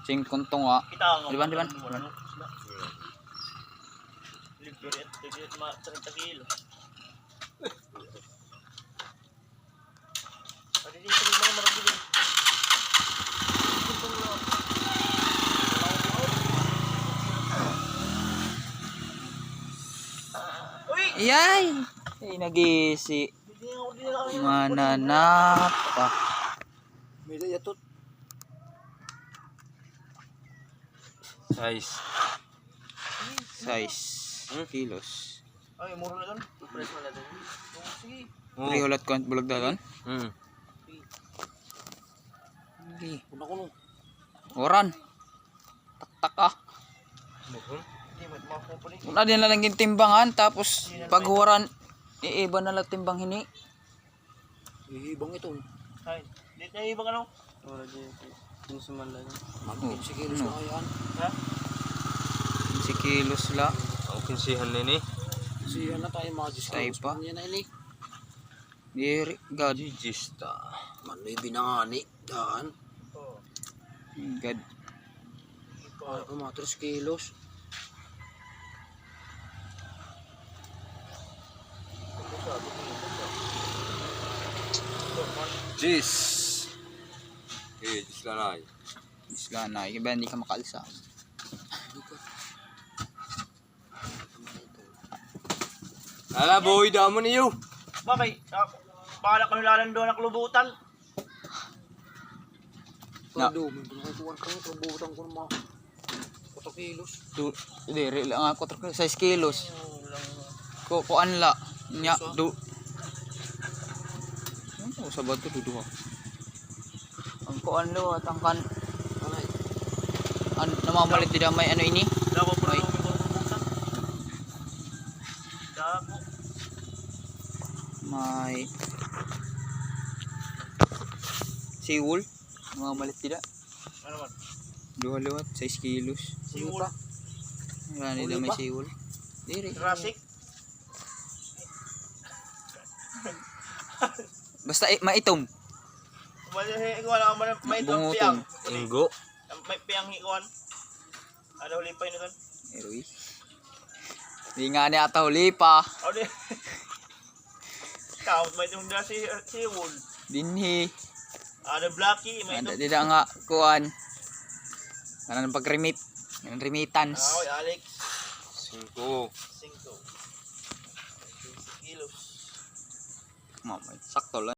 Singkong tunga. Diban? Libre at tigit ma 30 kilo. Pwede dito rin mga marami din. Yay! Ay, nagisi. Mananap pa. May yatot. Size. Kilos. Ay, muro na doon. Price mo na doon. Sige. Rihulat ko ang bulag dalan. Hindi. Kuno. Oran. Tak ah. Una din na lang yung timbangan tapos paghuwaran iiba na lang timbang hini. Ibang ito. Ay, dito na ibang ano? Wala dito. Yung sumala niya. Magpin si kilos na yan. Ha? 15 kilos la. Ang kinsihan na ini. Siya na tayo mga Stay discount. pa. Yan na ini. Diri God. Gigista. Manoy binangani. Daan. Oo. God. Para pa mga 3 kilos. Gis. Okay, gis lanay. Isla na. Iba hindi ka makalsa. Ala, boy, damo niyo. Bakit? Baka kami lalan doon ng klubutan. Na. Todo. May pinakakuhan kami. Trabutan ko ng mga 4 kilos. Diri lang ako 6 kilos. Kuan la. Nya du. Ano sa bato duduha. Ang kuan lo at ang kan namamalit din may ano ini. Dako po Ay. ng klubutan. Dako. May siwol. Namamalit din. Ano man? Duha liwat 6 kilos. Siwol. Wala nila may siwol. Diri. Jurassic. Basta maitom. Wala man may itong piyang. Bunguton. Inggo. May piyang hikuan. Ano huli pa yun doon? Eroy. Di nga ni ata huli pa. O di. Count may itong dala si Wool. Dinhi. Ano Blacky may Ada itong. di nga kuan. Ano pag-remit. Ang remittance. Ay Alex. 5. 5 kilos. Mamay, sakto lang.